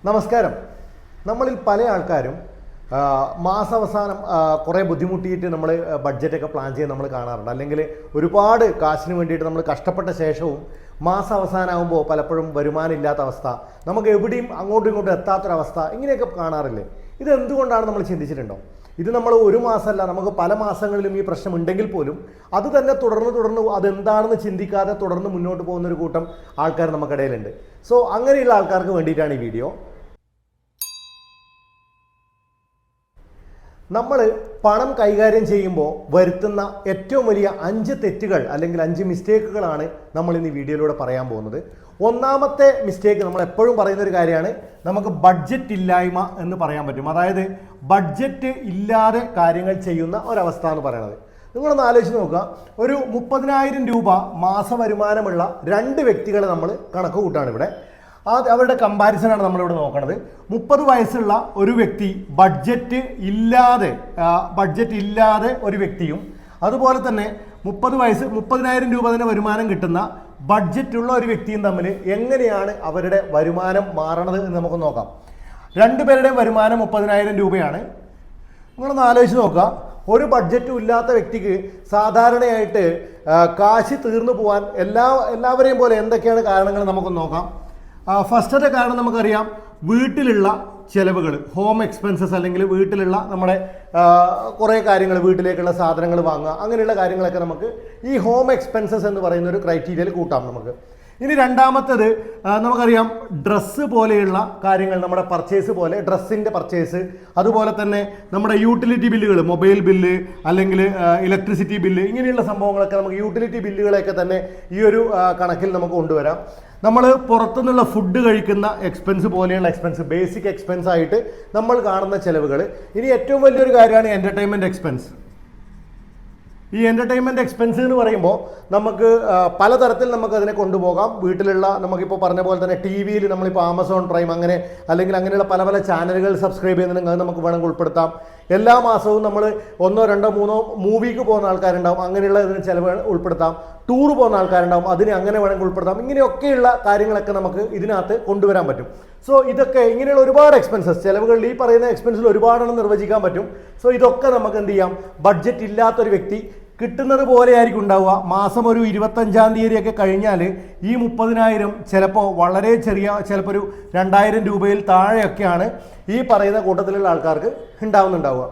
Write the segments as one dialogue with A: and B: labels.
A: നമസ്കാരം. നമ്മളിൽ പല ആൾക്കാരും മാസാവസാനം കുറേ ബുദ്ധിമുട്ടിയിട്ട് നമ്മൾ ബഡ്ജറ്റൊക്കെ പ്ലാൻ ചെയ്യാൻ നമ്മൾ കാണാറുണ്ട്. അല്ലെങ്കിൽ ഒരുപാട് കാശിന് വേണ്ടിയിട്ട് നമ്മൾ കഷ്ടപ്പെട്ട ശേഷവും മാസാവസാനമാകുമ്പോൾ പലപ്പോഴും വരുമാനം ഇല്ലാത്ത അവസ്ഥ, നമുക്ക് എവിടെയും അങ്ങോട്ടും ഇങ്ങോട്ടും എത്താത്തൊരവസ്ഥ, ഇങ്ങനെയൊക്കെ കാണാറില്ലേ? ഇത് എന്തുകൊണ്ടാണ് നമ്മൾ ചിന്തിച്ചിട്ടുണ്ടോ? ഇത് നമ്മൾ ഒരു മാസമല്ല, നമുക്ക് പല മാസങ്ങളിലും ഈ പ്രശ്നം ഉണ്ടെങ്കിൽ പോലും അത് തന്നെ തുടർന്ന് അതെന്താണെന്ന് ചിന്തിക്കാതെ തുടർന്ന് മുന്നോട്ട് പോകുന്ന ഒരു കൂട്ടം ആൾക്കാർ നമുക്കിടയിലുണ്ട്. സോ അങ്ങനെയുള്ള ആൾക്കാർക്ക് വേണ്ടിയിട്ടാണ് ഈ വീഡിയോ. നമ്മൾ പണം കൈകാര്യം ചെയ്യുമ്പോൾ വരുത്തുന്ന ഏറ്റവും വലിയ 5 തെറ്റുകൾ അല്ലെങ്കിൽ 5 മിസ്റ്റേക്കുകളാണ് നമ്മൾ ഇന്ന് ഈ വീഡിയോയിലൂടെ പറയാൻ പോകുന്നത്. ഒന്നാമത്തെ മിസ്റ്റേക്ക് നമ്മൾ എപ്പോഴും പറയുന്ന ഒരു കാര്യമാണ്, നമുക്ക് ബഡ്ജറ്റ് ഇല്ലായ്മ എന്ന് പറയാൻ പറ്റും. അതായത് ബഡ്ജറ്റ് ഇല്ലാതെ കാര്യങ്ങൾ ചെയ്യുന്ന ഒരവസ്ഥ എന്ന് പറയുന്നത്. നിങ്ങളൊന്ന് ആലോചിച്ച് നോക്കുക, ഒരു 30,000 രൂപ മാസ വരുമാനമുള്ള 2 വ്യക്തികളെ നമ്മൾ കണക്ക് കൂട്ടാണ് ഇവിടെ. അവരുടെ കമ്പാരിസനാണ് നമ്മളിവിടെ നോക്കുന്നത്. 30 വയസ്സുള്ള ഒരു വ്യക്തി ബഡ്ജറ്റ് ഇല്ലാതെ ഒരു വ്യക്തിയും, അതുപോലെ തന്നെ 30,000 രൂപ തന്നെ വരുമാനം കിട്ടുന്ന ബഡ്ജറ്റുള്ള ഒരു വ്യക്തിയും തമ്മിൽ എങ്ങനെയാണ് അവരുടെ വരുമാനം മാറണത് എന്ന് നമുക്ക് നോക്കാം. 2 പേരുടെയും വരുമാനം 30,000 രൂപയാണ്. നിങ്ങളൊന്ന് ആലോചിച്ച് നോക്കുക, ഒരു ബഡ്ജറ്റും ഇല്ലാത്ത വ്യക്തിക്ക് സാധാരണയായിട്ട് കാശ് തീർന്നു പോകാൻ എല്ലാവരെയും പോലെ എന്തൊക്കെയാണ് കാരണങ്ങൾ നമുക്കൊന്ന് നോക്കാം. ഫസ്റ്റത്തെ കാരണം നമുക്കറിയാം, വീട്ടിലുള്ള ചിലവുകൾ, ഹോം എക്സ്പെൻസസ്, അല്ലെങ്കിൽ വീട്ടിലുള്ള നമ്മുടെ കുറേ കാര്യങ്ങൾ, വീട്ടിലേക്കുള്ള സാധനങ്ങൾ വാങ്ങുക, അങ്ങനെയുള്ള കാര്യങ്ങളൊക്കെ നമുക്ക് ഈ ഹോം എക്സ്പെൻസസ് എന്ന് പറയുന്ന ഒരു ക്രൈറ്റീരിയയിൽ കൂട്ടാം നമുക്ക്. ഇനി രണ്ടാമത്തേത് നമുക്കറിയാം, ഡ്രസ്സ് പോലെയുള്ള കാര്യങ്ങൾ, നമ്മുടെ പർച്ചേസ് പോലെ ഡ്രസ്സിൻ്റെ പർച്ചേസ്, അതുപോലെ തന്നെ നമ്മുടെ യൂട്ടിലിറ്റി ബില്ലുകൾ, മൊബൈൽ ബില്ല് അല്ലെങ്കിൽ ഇലക്ട്രിസിറ്റി ബില്ല്, ഇങ്ങനെയുള്ള സംഭവങ്ങളൊക്കെ നമുക്ക് യൂട്ടിലിറ്റി ബില്ലുകളെയൊക്കെ തന്നെ ഈ ഒരു കണക്കിൽ നമുക്ക് കൊണ്ടുവരാം. നമ്മൾ പുറത്തുനിന്നുള്ള ഫുഡ് കഴിക്കുന്ന എക്സ്പെൻസ് പോലെയുള്ള എക്സ്പെൻസ്, ബേസിക് എക്സ്പെൻസ് ആയിട്ട് നമ്മൾ കാണുന്ന ചിലവുകൾ. ഇനി ഏറ്റവും വലിയൊരു കാര്യമാണ് എൻ്റർടൈൻമെൻറ്റ് എക്സ്പെൻസ്. ഈ എൻ്റർടൈൻമെൻറ്റ് എക്സ്പെൻസ് എന്ന് പറയുമ്പോൾ നമുക്ക് പലതരത്തിൽ നമുക്ക് അതിനെ കൊണ്ടുപോകാം. വീട്ടിലുള്ള നമുക്കിപ്പോൾ പറഞ്ഞ പോലെ തന്നെ ടി വിയിൽ നമ്മളിപ്പോൾ ആമസോൺ പ്രൈം അങ്ങനെ അല്ലെങ്കിൽ അങ്ങനെയുള്ള പല ചാനലുകൾ സബ്സ്ക്രൈബ് ചെയ്യുന്നുണ്ടെങ്കിൽ അത് നമുക്ക് വേണമെങ്കിൽ ഉൾപ്പെടുത്താം. എല്ലാ മാസവും നമ്മൾ 1, 2, 3 മൂവിക്ക് പോകുന്ന ആൾക്കാരുണ്ടാവും, അങ്ങനെയുള്ള ഇതിന് ചിലവ് ഉൾപ്പെടുത്താം. ടൂർ പോകുന്ന ആൾക്കാരുണ്ടാവും, അതിനെ അങ്ങനെ വേണമെങ്കിൽ ഉൾപ്പെടുത്താം. ഇങ്ങനെയൊക്കെയുള്ള കാര്യങ്ങളൊക്കെ നമുക്ക് ഇതിനകത്ത് കൊണ്ടുവരാൻ പറ്റും. സോ ഇതൊക്കെ ഇങ്ങനെയുള്ള ഒരുപാട് എക്സ്പെൻസസ്, ചിലവുകളിൽ ഈ പറയുന്ന എക്സ്പെൻസിൽ ഒരുപാടെണ്ണം നിർവചിക്കാൻ പറ്റും. സോ ഇതൊക്കെ നമുക്ക് എന്ത് ചെയ്യാം, ബഡ്ജറ്റ് ഇല്ലാത്തൊരു വ്യക്തി കിട്ടുന്നത് പോലെ ആയിരിക്കും ഉണ്ടാവുക. മാസം ഒരു 25-ാം തീയതിയൊക്കെ കഴിഞ്ഞാൽ ഈ 30,000 ചിലപ്പോൾ വളരെ ചെറിയ, ചിലപ്പോൾ ഒരു 2,000 രൂപയിൽ താഴെയൊക്കെയാണ് ഈ പറയുന്ന കൂട്ടത്തിലുള്ള ആൾക്കാർക്ക് ഉണ്ടാവുക.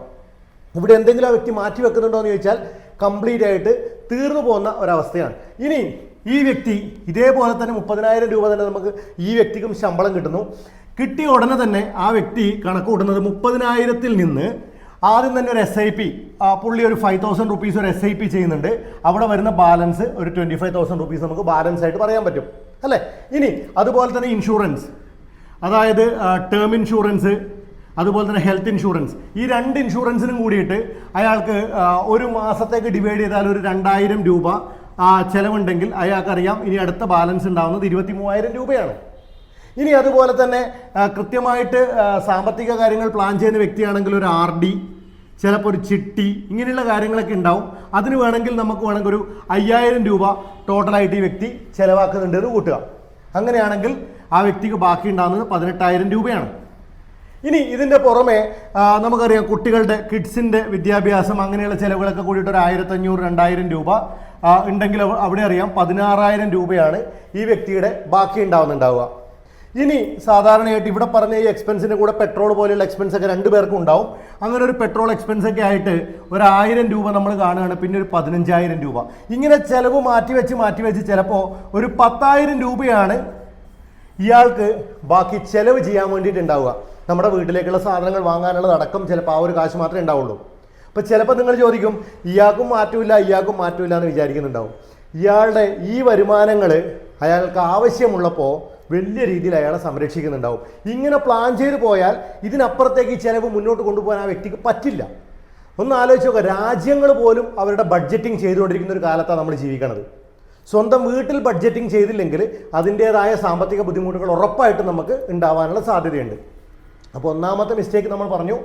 A: ഇവിടെ എന്തെങ്കിലും ആ വ്യക്തി മാറ്റി വെക്കുന്നുണ്ടോ എന്ന് ചോദിച്ചാൽ കംപ്ലീറ്റ് ആയിട്ട് തീർന്നു പോകുന്ന ഒരവസ്ഥയാണ്. ഇനി ഈ വ്യക്തി ഇതേപോലെ തന്നെ 30,000 രൂപ തന്നെ നമുക്ക് ഈ വ്യക്തിക്കും ശമ്പളം കിട്ടുന്നു. കിട്ടിയ ഉടനെ തന്നെ ആ വ്യക്തി കണക്ക് കൂട്ടുന്നത് 30,000-ൽ നിന്ന് ആദ്യം തന്നെ ഒരു SIP, പുള്ളി ഒരു 5,000 റുപ്പീസ് ഒരു SIP ചെയ്യുന്നുണ്ട്. അവിടെ വരുന്ന ബാലൻസ് ഒരു 25,000 റുപ്പീസ് നമുക്ക് ബാലൻസ് ആയിട്ട് പറയാൻ പറ്റും, അല്ലേ? ഇനി അതുപോലെ തന്നെ ഇൻഷുറൻസ്, അതായത് ടേം ഇൻഷുറൻസ്, അതുപോലെ തന്നെ ഹെൽത്ത് ഇൻഷുറൻസ്, ഈ 2 ഇൻഷുറൻസിനും കൂടിയിട്ട് അയാൾക്ക് ഒരു മാസത്തേക്ക് ഡിവൈഡ് ചെയ്താൽ ഒരു 2,000 രൂപ ചിലവുണ്ടെങ്കിൽ അയാൾക്കറിയാം ഇനി അടുത്ത ബാലൻസ് ഉണ്ടാവുന്നത് 23,000 രൂപയാണ്. ഇനി അതുപോലെ തന്നെ കൃത്യമായിട്ട് സാമ്പത്തിക കാര്യങ്ങൾ പ്ലാൻ ചെയ്യുന്ന വ്യക്തിയാണെങ്കിൽ ഒരു RD, ചിലപ്പോൾ ഒരു ചിട്ടി, ഇങ്ങനെയുള്ള കാര്യങ്ങളൊക്കെ ഉണ്ടാവും. അതിന് വേണമെങ്കിൽ നമുക്ക് ഒരു 5,000 രൂപ ടോട്ടലായിട്ട് ഈ വ്യക്തി ചിലവാക്കുന്നുണ്ട് എന്ന് കൂട്ടുക. അങ്ങനെയാണെങ്കിൽ ആ വ്യക്തിക്ക് ബാക്കി ഉണ്ടാകുന്നത് 18,000 രൂപയാണ്. ഇനി ഇതിൻ്റെ പുറമെ നമുക്കറിയാം, കുട്ടികളുടെ കിഡ്സിൻ്റെ വിദ്യാഭ്യാസം, അങ്ങനെയുള്ള ചിലവുകളൊക്കെ കൂടിയിട്ട് ഒരു 1,500-2,000 രൂപ ഉണ്ടെങ്കിൽ അവിടെ അറിയാം 16,000 രൂപയാണ് ഈ വ്യക്തിയുടെ ബാക്കി ഉണ്ടാവുക. ഇനി സാധാരണയായിട്ട് ഇവിടെ പറഞ്ഞ ഈ എക്സ്പെൻസിൻ്റെ കൂടെ പെട്രോൾ പോലെയുള്ള എക്സ്പെൻസ് ഒക്കെ 2 പേർക്കും ഉണ്ടാവും. അങ്ങനെ ഒരു പെട്രോൾ എക്സ്പെൻസ് ഒക്കെ ആയിട്ട് ഒരു 1,000 രൂപ നമ്മൾ കാണുകയാണ്. പിന്നെ ഒരു 15,000 രൂപ, ഇങ്ങനെ ചിലവ് മാറ്റിവെച്ച് ചിലപ്പോൾ ഒരു 10,000 രൂപയാണ് ഇയാൾക്ക് ബാക്കി ചിലവ് ചെയ്യാൻ വേണ്ടിയിട്ടുണ്ടാവുക. നമ്മുടെ വീട്ടിലേക്കുള്ള സാധനങ്ങൾ വാങ്ങാനുള്ളത് അടക്കം ചിലപ്പോൾ ആ ഒരു കാശ് മാത്രമേ ഉണ്ടാവുള്ളൂ. അപ്പോൾ ചിലപ്പോൾ നിങ്ങൾ ചോദിക്കും, ഇയാൾക്കും മാറ്റമില്ല എന്ന് വിചാരിക്കുന്നുണ്ടാവും. ഇയാളുടെ ഈ വരുമാനങ്ങൾ അയാൾക്ക് ആവശ്യമുള്ളപ്പോൾ വലിയ രീതിയിൽ അയാളെ സംരക്ഷിക്കുന്നുണ്ടാവും. ഇങ്ങനെ പ്ലാൻ ചെയ്ത് പോയാൽ ഇതിനപ്പുറത്തേക്ക് ഈ ചിലവ് മുന്നോട്ട് കൊണ്ടുപോകാൻ ആ വ്യക്തിക്ക് പറ്റില്ല. ഒന്ന് ആലോചിച്ച് നോക്കുക, രാജ്യങ്ങൾ പോലും അവരുടെ ബഡ്ജറ്റിംഗ് ചെയ്തുകൊണ്ടിരിക്കുന്ന ഒരു കാലത്താണ് നമ്മൾ ജീവിക്കുന്നത്. സ്വന്തം വീട്ടിൽ ബഡ്ജറ്റിംഗ് ചെയ്തില്ലെങ്കിൽ അതിൻ്റേതായ സാമ്പത്തിക ബുദ്ധിമുട്ടുകൾ ഉറപ്പായിട്ടും നമുക്ക് ഉണ്ടാവാനുള്ള സാധ്യതയുണ്ട്. അപ്പോൾ ഒന്നാമത്തെ മിസ്റ്റേക്ക് നമ്മൾ പറഞ്ഞു,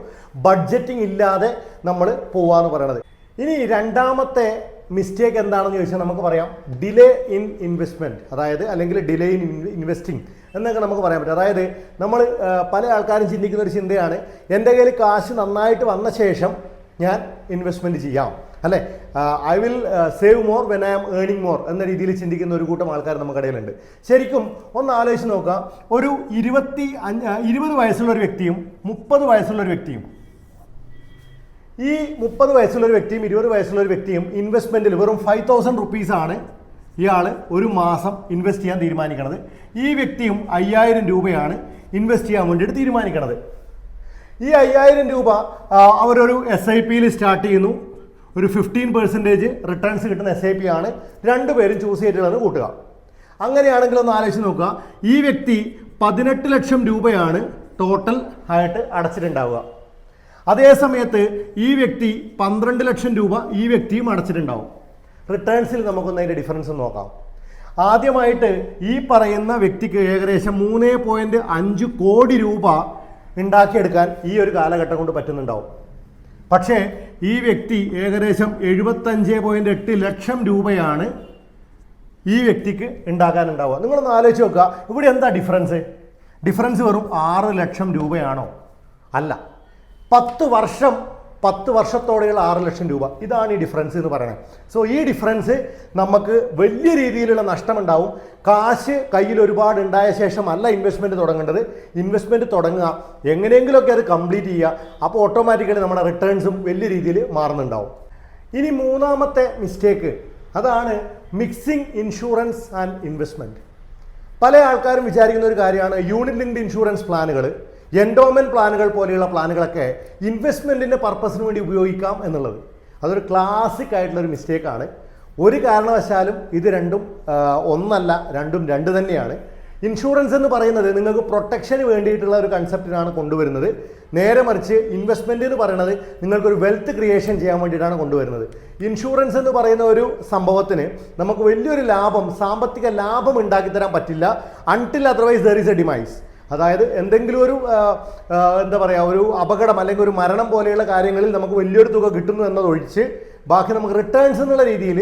A: ബഡ്ജറ്റിംഗ് ഇല്ലാതെ നമ്മൾ പോവാന്ന് പറയണത്. ഇനി രണ്ടാമത്തെ മിസ്റ്റേക്ക് എന്താണെന്ന് ചോദിച്ചാൽ നമുക്ക് പറയാം ഡിലേ ഇൻ ഇൻവെസ്റ്റ്മെൻറ്റ്, അതായത് അല്ലെങ്കിൽ ഡിലേ ഇൻ ഇൻവെസ്റ്റിംഗ് എന്നൊക്കെ നമുക്ക് പറയാൻ പറ്റും. അതായത് നമ്മൾ പല ആൾക്കാരും ചിന്തിക്കുന്ന ഒരു ചിന്തയാണ്, എൻ്റെ കയ്യിൽ കാശ് നന്നായിട്ട് വന്ന ശേഷം ഞാൻ ഇൻവെസ്റ്റ്മെൻറ്റ് ചെയ്യാം, അല്ലേ, I will save more when I am earning more എന്ന രീതിയിൽ ചിന്തിക്കുന്ന ഒരു കൂട്ടം ആൾക്കാർ നമുക്കിടയിലുണ്ട്. ശരിക്കും ഒന്ന് ആലോചിച്ച് നോക്കാം, ഒരു 20 വയസ്സുള്ള ഒരു വ്യക്തിയും 30 വയസ്സുള്ള ഒരു വ്യക്തിയും, ഈ 30 വയസ്സുള്ള ഒരു വ്യക്തിയും 20 വയസ്സുള്ള ഒരു വ്യക്തിയും ഇൻവെസ്റ്റ്മെൻറ്റിൽ വെറും 5,000 റുപ്പീസാണ് ഇയാൾ ഒരു മാസം ഇൻവെസ്റ്റ് ചെയ്യാൻ തീരുമാനിക്കണത്. ഈ വ്യക്തിയും 5,000 രൂപയാണ് ഇൻവെസ്റ്റ് ചെയ്യാൻ വേണ്ടിയിട്ട് തീരുമാനിക്കണത്. ഈ 5,000 രൂപ അവരൊരു SIPയിൽ സ്റ്റാർട്ട് ചെയ്യുന്നു. ഒരു 15% റിട്ടേൺസ് കിട്ടുന്ന SIP ആണ് രണ്ടുപേരും ചൂസ് ചെയ്തിട്ടുള്ളത് കൂട്ടുക. അങ്ങനെയാണെങ്കിൽ ഒന്ന് ആലോചിച്ച് നോക്കുക, ഈ വ്യക്തി 18 ലക്ഷം രൂപയാണ് ടോട്ടൽ ആയിട്ട് അടച്ചിട്ടുണ്ടാവുക. അതേ സമയത്ത് ഈ വ്യക്തി 12 ലക്ഷം രൂപ ഈ വ്യക്തിയും അടച്ചിട്ടുണ്ടാവും. റിട്ടേൺസിൽ നമുക്കൊന്ന് അതിൻ്റെ ഡിഫറൻസ് നോക്കാം. ആദ്യമായിട്ട് ഈ പറയുന്ന വ്യക്തിക്ക് ഏകദേശം 3.5 കോടി രൂപ ഉണ്ടാക്കിയെടുക്കാൻ ഈ ഒരു കാലഘട്ടം കൊണ്ട് പറ്റുന്നുണ്ടാവും. പക്ഷേ ഈ വ്യക്തി ഏകദേശം 75.8 ലക്ഷം രൂപയാണ് ഈ വ്യക്തിക്ക് ഉണ്ടാക്കാനുണ്ടാവുക. നിങ്ങളൊന്ന് ആലോചിച്ച് നോക്കുക, ഇവിടെ എന്താ ഡിഫറൻസ്? ഡിഫറൻസ് വെറും 6 ലക്ഷം രൂപയാണോ? അല്ല, 10 വർഷത്തോടെയുള്ള 6 ലക്ഷം രൂപ. ഇതാണ് ഈ ഡിഫറൻസ് എന്ന് പറയുന്നത്. സോ ഈ ഡിഫറൻസ് നമുക്ക് വലിയ രീതിയിലുള്ള നഷ്ടമുണ്ടാവും. കാശ് കയ്യിൽ ഒരുപാട് ഉണ്ടായ ശേഷം അല്ല ഇൻവെസ്റ്റ്മെൻറ്റ് തുടങ്ങേണ്ടത്. ഇൻവെസ്റ്റ്മെൻറ്റ് തുടങ്ങുക, എങ്ങനെയെങ്കിലുമൊക്കെ അത് കംപ്ലീറ്റ് ചെയ്യുക. അപ്പോൾ ഓട്ടോമാറ്റിക്കലി നമ്മുടെ റിട്ടേൺസും വലിയ രീതിയിൽ മാറുന്നുണ്ടാവും. ഇനി മൂന്നാമത്തെ മിസ്റ്റേക്ക്, അതാണ് മിക്സിംഗ് ഇൻഷുറൻസ് ആൻഡ് ഇൻവെസ്റ്റ്മെൻറ്റ്. പല ആൾക്കാരും വിചാരിക്കുന്ന ഒരു കാര്യമാണ് യൂണിറ്റ് ലിങ്ക്ഡ് ഇൻഷുറൻസ് പ്ലാനുകൾ, എൻഡോമെൻറ്റ് പ്ലാനുകൾ പോലെയുള്ള പ്ലാനുകളൊക്കെ ഇൻവെസ്റ്റ്മെൻറ്റിൻ്റെ പർപ്പസിന് വേണ്ടി ഉപയോഗിക്കാം എന്നുള്ളത്. അതൊരു ക്ലാസിക് ആയിട്ടുള്ളൊരു മിസ്റ്റേക്കാണ്. ഒരു കാരണവശാലും ഇത് രണ്ടും ഒന്നല്ല, രണ്ടും രണ്ട് തന്നെയാണ്. ഇൻഷുറൻസ് എന്ന് പറയുന്നത് നിങ്ങൾക്ക് പ്രൊട്ടക്ഷന് വേണ്ടിയിട്ടുള്ള ഒരു കൺസെപ്റ്റിനാണ് കൊണ്ടുവരുന്നത്. നേരെ മറിച്ച് ഇൻവെസ്റ്റ്മെൻറ്റ് എന്ന് പറയുന്നത് നിങ്ങൾക്കൊരു വെൽത്ത് ക്രിയേഷൻ ചെയ്യാൻ വേണ്ടിയിട്ടാണ് കൊണ്ടുവരുന്നത്. ഇൻഷുറൻസ് എന്ന് പറയുന്ന ഒരു സംഭവത്തിന് നമുക്ക് വലിയൊരു സാമ്പത്തിക ലാഭം ഉണ്ടാക്കി തരാൻ പറ്റില്ല until otherwise there is A demise. അതായത് എന്തെങ്കിലും ഒരു എന്താ പറയുക, ഒരു അപകടം അല്ലെങ്കിൽ ഒരു മരണം പോലെയുള്ള കാര്യങ്ങളിൽ നമുക്ക് വലിയൊരു തുക കിട്ടുന്നു എന്നതൊഴിച്ച് ബാക്കി നമുക്ക് റിട്ടേൺസ് എന്നുള്ള രീതിയിൽ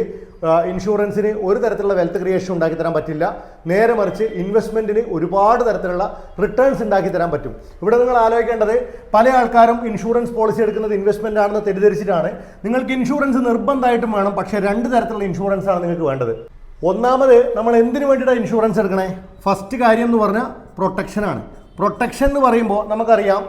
A: ഇൻഷുറൻസിന് ഒരു തരത്തിലുള്ള വെൽത്ത് ക്രിയേഷൻ ഉണ്ടാക്കി തരാൻ പറ്റില്ല. നേരെ മറിച്ച് ഇൻവെസ്റ്റ്മെൻറ്റിന് ഒരുപാട് തരത്തിലുള്ള റിട്ടേൺസ് ഉണ്ടാക്കി തരാൻ പറ്റും. ഇവിടെ നിങ്ങൾ ആലോചിക്കേണ്ടത്, പല ആൾക്കാരും ഇൻഷുറൻസ് പോളിസി എടുക്കുന്നത് ഇൻവെസ്റ്റ്മെൻ്റ് ആണെന്ന് തെറ്റിദ്ധരിച്ചിട്ടാണ്. നിങ്ങൾക്ക് ഇൻഷുറൻസ് നിർബന്ധമായിട്ടും വേണം, പക്ഷേ 2 തരത്തിലുള്ള ഇൻഷുറൻസ് ആണ് നിങ്ങൾക്ക് വേണ്ടത്. ഒന്നാമത്, നമ്മൾ എന്തിനു വേണ്ടിയിട്ടാണ് ഇൻഷുറൻസ് എടുക്കണേ? ഫസ്റ്റ് കാര്യം എന്ന് പറഞ്ഞാൽ പ്രൊട്ടക്ഷനാണ്. പ്രൊട്ടക്ഷൻ എന്ന് പറയുമ്പോൾ നമുക്കറിയാം,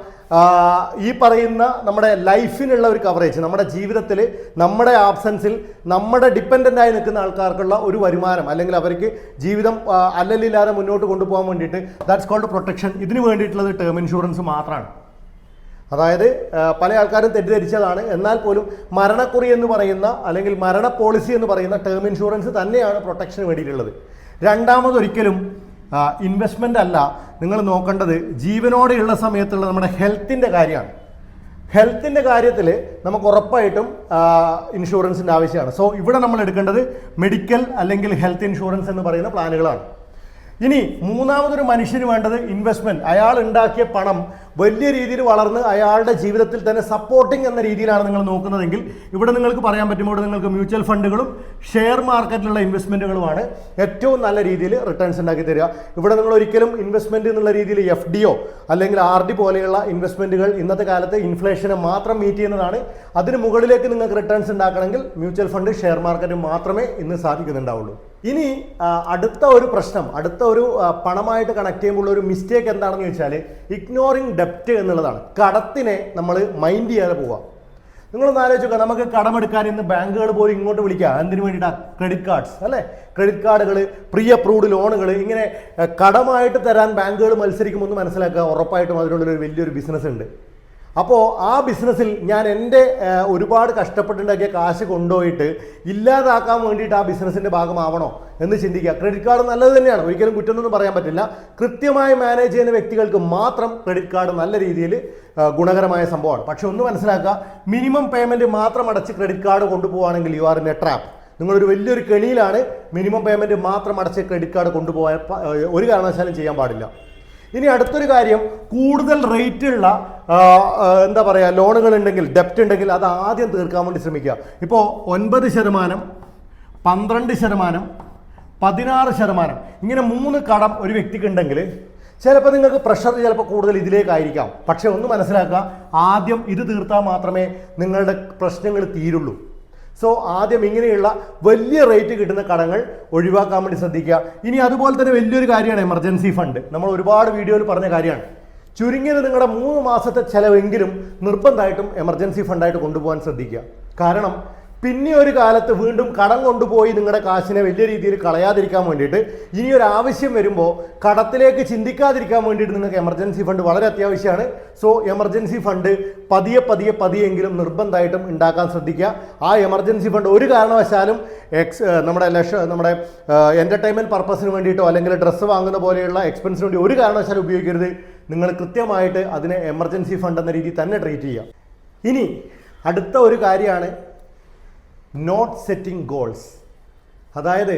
A: ഈ പറയുന്ന നമ്മുടെ ലൈഫിനുള്ള ഒരു കവറേജ്, നമ്മുടെ ജീവിതത്തിൽ നമ്മുടെ ആബ്സെൻസിൽ നമ്മുടെ ഡിപ്പെൻഡൻ്റ് ആയി നിൽക്കുന്ന ആൾക്കാർക്കുള്ള ഒരു വരുമാനം, അല്ലെങ്കിൽ അവർക്ക് ജീവിതം അല്ലല്ലില്ലാതെ മുന്നോട്ട് കൊണ്ടുപോകാൻ വേണ്ടിയിട്ട്, ദാറ്റ്സ് കോൾഡ് പ്രൊട്ടക്ഷൻ. ഇതിന് വേണ്ടിയിട്ടുള്ളത് ടേം ഇൻഷുറൻസ് മാത്രമാണ്. അതായത് പല ആൾക്കാരും തെറ്റിദ്ധരിച്ചതാണ്. എന്നാൽ പോലും മരണക്കുറി എന്ന് പറയുന്ന അല്ലെങ്കിൽ മരണ പോളിസി എന്ന് പറയുന്ന ടേം ഇൻഷുറൻസ് തന്നെയാണ് പ്രൊട്ടക്ഷന് വേണ്ടിയിട്ടുള്ളത്. രണ്ടാമതൊരിക്കലും ഇൻവെസ്റ്റ്മെൻ്റ് അല്ല നിങ്ങൾ നോക്കേണ്ടത്, ജീവനോടെയുള്ള സമയത്തുള്ള നമ്മുടെ ഹെൽത്തിൻ്റെ കാര്യമാണ്. ഹെൽത്തിൻ്റെ കാര്യത്തിൽ നമുക്ക് ഉറപ്പായിട്ടും ഇൻഷുറൻസിൻ്റെ ആവശ്യമാണ്. സോ ഇവിടെ നമ്മൾ എടുക്കേണ്ടത് മെഡിക്കൽ അല്ലെങ്കിൽ ഹെൽത്ത് ഇൻഷുറൻസ് എന്ന് പറയുന്ന പ്ലാനുകളാണ്. ഇനി മൂന്നാമതൊരു മനുഷ്യന് വേണ്ടത് ഇൻവെസ്റ്റ്മെൻറ്റ്. അയാൾ ഉണ്ടാക്കിയ പണം വലിയ രീതിയിൽ വളർന്ന് അയാളുടെ ജീവിതത്തിൽ തന്നെ സപ്പോർട്ടിങ് എന്ന രീതിയിലാണ് നിങ്ങൾ നോക്കുന്നതെങ്കിൽ ഇവിടെ നിങ്ങൾക്ക് പറയാൻ പറ്റും, ഇവിടെ നിങ്ങൾക്ക് മ്യൂച്വൽ ഫണ്ടുകളും ഷെയർ മാർക്കറ്റിലുള്ള ഇൻവെസ്റ്റ്മെൻറ്റുകളുമാണ് ഏറ്റവും നല്ല രീതിയിൽ റിട്ടേൺസ് ഉണ്ടാക്കി തരിക. ഇവിടെ നിങ്ങൾ ഒരിക്കലും ഇൻവെസ്റ്റ്മെൻറ്റ് എന്നുള്ള രീതിയിൽ FD അല്ലെങ്കിൽ RD പോലെയുള്ള ഇൻവെസ്റ്റ്മെൻറ്റുകൾ ഇന്നത്തെ കാലത്ത് ഇൻഫ്ലേഷനെ മാത്രം മീറ്റ് ചെയ്യുന്നതാണ്. അതിന് മുകളിലേക്ക് നിങ്ങൾക്ക് റിട്ടേൺസ് ഉണ്ടാക്കണമെങ്കിൽ മ്യൂച്വൽ ഫണ്ട്, ഷെയർ മാർക്കറ്റ് മാത്രമേ ഇന്ന് സാധിക്കുന്നുണ്ടാവുള്ളൂ. ഇനി അടുത്ത ഒരു പ്രശ്നം, അടുത്ത ഒരു പണമായിട്ട് കണക്ട് ചെയ്യുമ്പോൾ ഒരു മിസ്റ്റേക്ക് എന്താണെന്ന് ചോദിച്ചാൽ ഇഗ്നോറിങ് ഡെപ്റ്റ് എന്നുള്ളതാണ്. കടത്തിനെ നമ്മൾ മൈൻഡ് ചെയ്യാതെ പോവുക. നിങ്ങളൊന്ന് ആലോചിക്കുക, നമുക്ക് കടമെടുക്കാൻ ഇന്ന് ബാങ്കുകൾ പോലും ഇങ്ങോട്ട് വിളിക്കുക. എന്തിനു വേണ്ടിയിട്ടാണ്? ക്രെഡിറ്റ് കാർഡ്സ്, അല്ലേ? ക്രെഡിറ്റ് കാർഡുകൾ, പ്രീ അപ്രൂവ്ഡ് ലോണുകൾ, ഇങ്ങനെ കടമായിട്ട് തരാൻ ബാങ്കുകൾ മത്സരിക്കുമെന്ന് മനസ്സിലാക്കുക. ഉറപ്പായിട്ടും അതിനുള്ളൊരു വലിയൊരു ബിസിനസ് ഉണ്ട്. അപ്പോൾ ആ ബിസിനസ്സിൽ ഞാൻ എൻ്റെ ഒരുപാട് കഷ്ടപ്പെട്ടുണ്ടാക്കിയ കാശ് കൊണ്ടുപോയിട്ട് ഇല്ലാതാക്കാൻ വേണ്ടിയിട്ട് ആ ബിസിനസ്സിൻ്റെ ഭാഗമാവണോ എന്ന് ചിന്തിക്കുക. ക്രെഡിറ്റ് കാർഡ് നല്ലത് തന്നെയാണ്, ഒരിക്കലും കുറ്റമൊന്നും പറയാൻ പറ്റില്ല. കൃത്യമായി മാനേജ് ചെയ്യുന്ന വ്യക്തികൾക്ക് മാത്രം ക്രെഡിറ്റ് കാർഡ് നല്ല രീതിയിൽ ഗുണകരമായ സംഭവമാണ്. പക്ഷെ ഒന്ന് മനസ്സിലാക്കുക, മിനിമം പേയ്മെൻറ്റ് മാത്രം അടച്ച് ക്രെഡിറ്റ് കാർഡ് കൊണ്ടുപോവുകയാണെങ്കിൽ you are in a trap. നിങ്ങളൊരു വലിയൊരു കെണിയിലാണ്. മിനിമം പേയ്മെൻറ്റ് മാത്രം അടച്ച് ക്രെഡിറ്റ് കാർഡ് കൊണ്ടുപോകാൻ ഒരു കാരണവശാലും ചെയ്യാൻ പാടില്ല. ഇനി അടുത്തൊരു കാര്യം, കൂടുതൽ റേറ്റുള്ള എന്താ പറയുക ലോണുകൾ ഉണ്ടെങ്കിൽ, ഡെപ്റ്റ് ഉണ്ടെങ്കിൽ അത് ആദ്യം തീർക്കാൻ വേണ്ടി ശ്രമിക്കുക. ഇപ്പോൾ 9%, 12%, 16%, ഇങ്ങനെ 3 കടം ഒരു വ്യക്തിക്ക് ഉണ്ടെങ്കിൽ ചിലപ്പോൾ നിങ്ങൾക്ക് പ്രഷർ ചിലപ്പോൾ കൂടുതൽ ഇതിലേക്കായിരിക്കാം. പക്ഷെ ഒന്ന് മനസ്സിലാക്കുക, ആദ്യം ഇത് തീർത്താൽ മാത്രമേ നിങ്ങളുടെ പ്രശ്നങ്ങൾ തീരുള്ളൂ. സോ ആദ്യം ഇങ്ങനെയുള്ള വലിയ റേറ്റ് കിട്ടുന്ന കടങ്ങൾ ഒഴിവാക്കാൻ വേണ്ടി ശ്രദ്ധിക്കുക. ഇനി അതുപോലെ തന്നെ വലിയൊരു കാര്യമാണ് എമർജൻസി ഫണ്ട്. നമ്മൾ ഒരുപാട് വീഡിയോയിൽ പറഞ്ഞ കാര്യമാണ്. ചുരുങ്ങിയത് നിങ്ങളുടെ 3 മാസത്തെ ചിലവെങ്കിലും നിർബന്ധമായിട്ടും എമർജൻസി ഫണ്ടായിട്ട് കൊണ്ടുപോകാൻ ശ്രദ്ധിക്കുക. കാരണം പിന്നെ ഒരു കാലത്ത് വീണ്ടും കടം കൊണ്ടുപോയി നിങ്ങളുടെ കാശിനെ വലിയ രീതിയിൽ കളയാതിരിക്കാൻ വേണ്ടിയിട്ട് ഇനി ഒരു ആവശ്യം വരുമ്പോൾ കടത്തിലേക്ക് ചിന്തിക്കാതിരിക്കാൻ വേണ്ടിയിട്ട് നിങ്ങൾക്ക് എമർജൻസി ഫണ്ട് വളരെ അത്യാവശ്യമാണ്. സോ എമർജൻസി ഫണ്ട് പതിയെങ്കിലും നിർബന്ധമായിട്ടും ഉണ്ടാക്കാൻ ശ്രദ്ധിക്കുക. ആ എമർജൻസി ഫണ്ട് ഒരു കാരണവശാലും നമ്മുടെ എൻ്റർടൈൻമെൻറ്റ് പർപ്പസിന് വേണ്ടിയിട്ടോ അല്ലെങ്കിൽ ഡ്രസ്സ് വാങ്ങുന്ന പോലെയുള്ള എക്സ്പെൻസിന് വേണ്ടി ഒരു കാരണവശാലും ഉപയോഗിക്കരുത്. നിങ്ങൾ കൃത്യമായിട്ട് അതിനെ എമർജൻസി ഫണ്ട് എന്ന രീതിയിൽ തന്നെ ട്രീറ്റ് ചെയ്യുക. ഇനി അടുത്ത ഒരു കാര്യമാണ് നോട്ട് സെറ്റിംഗ് ഗോൾസ്. അതായത്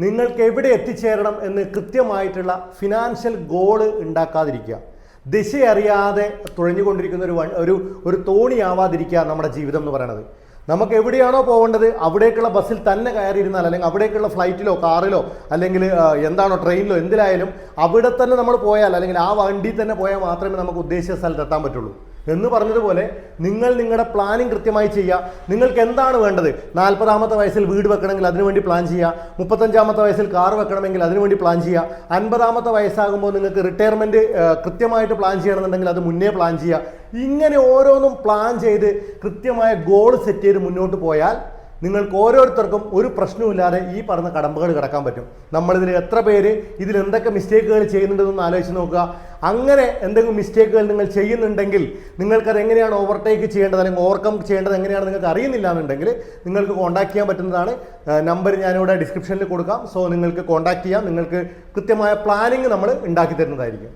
A: നിങ്ങൾക്ക് എവിടെ എത്തിച്ചേരണം എന്ന് കൃത്യമായിട്ടുള്ള ഫിനാൻഷ്യൽ ഗോള് ഉണ്ടാക്കാതിരിക്കുക. ദിശയറിയാതെ തുഴഞ്ഞുകൊണ്ടിരിക്കുന്ന ഒരു തോണിയാവാതിരിക്കുക നമ്മുടെ ജീവിതം എന്ന് പറയുന്നത്. നമുക്ക് എവിടെയാണോ പോകേണ്ടത് അവിടേക്കുള്ള ബസ്സിൽ തന്നെ കയറിയിരുന്നാൽ, അല്ലെങ്കിൽ അവിടേക്കുള്ള ഫ്ലൈറ്റിലോ കാറിലോ അല്ലെങ്കിൽ എന്താണോ ട്രെയിനിലോ എന്തിലായാലും അവിടെ തന്നെ നമ്മൾ പോയാൽ, അല്ലെങ്കിൽ ആ വണ്ടിയിൽ തന്നെ പോയാൽ മാത്രമേ നമുക്ക് ഉദ്ദേശിച്ച സ്ഥലത്ത് എത്താൻ പറ്റുള്ളൂ. എന്ന് പറഞ്ഞതുപോലെ നിങ്ങളുടെ പ്ലാനിങ് കൃത്യമായി ചെയ്യുക. നിങ്ങൾക്ക് എന്താണ് വേണ്ടത്? 40-ാമത്തെ വയസ്സിൽ വീട് വെക്കണമെങ്കിൽ അതിനുവേണ്ടി പ്ലാൻ ചെയ്യുക. 35-ാമത്തെ വയസ്സിൽ കാർ വെക്കണമെങ്കിൽ അതിനുവേണ്ടി പ്ലാൻ ചെയ്യുക. 50-ാമത്തെ വയസ്സാകുമ്പോൾ നിങ്ങൾക്ക് റിട്ടയർമെൻറ്റ് കൃത്യമായിട്ട് പ്ലാൻ ചെയ്യണമെന്നുണ്ടെങ്കിൽ അത് മുന്നേ പ്ലാൻ ചെയ്യുക. ഇങ്ങനെ ഓരോന്നും പ്ലാൻ ചെയ്ത് കൃത്യമായ ഗോൾ സെറ്റ് ചെയ്ത് മുന്നോട്ട് പോയാൽ നിങ്ങൾക്ക് ഓരോരുത്തർക്കും ഒരു പ്രശ്നവുമില്ലാതെ ഈ പറഞ്ഞ കടമ്പകൾ കിടക്കാൻ പറ്റും. നമ്മളിതിൽ എത്ര പേര് ഇതിൽ എന്തൊക്കെ മിസ്റ്റേക്കുകൾ ചെയ്യുന്നുണ്ടെന്നൊന്ന് ആലോചിച്ച് നോക്കുക. അങ്ങനെ എന്തെങ്കിലും മിസ്റ്റേക്കുകൾ നിങ്ങൾ ചെയ്യുന്നുണ്ടെങ്കിൽ നിങ്ങൾക്കത് എങ്ങനെയാണ് ഓവർടേക്ക് ചെയ്യേണ്ടത് അല്ലെങ്കിൽ ഓവർകം ചെയ്യേണ്ടത് എങ്ങനെയാണ് നിങ്ങൾക്ക് അറിയുന്നില്ല എന്നുണ്ടെങ്കിൽ നിങ്ങൾക്ക് കോൺടാക്ട് ചെയ്യാൻ പറ്റുന്നതാണ്. നമ്പർ ഞാനിവിടെ ഡിസ്ക്രിപ്ഷനിൽ കൊടുക്കാം. സോ നിങ്ങൾക്ക് കോൺടാക്ട് ചെയ്യാം. നിങ്ങൾക്ക് കൃത്യമായ പ്ലാനിങ് നമ്മൾ ഉണ്ടാക്കി തരുന്നതായിരിക്കും.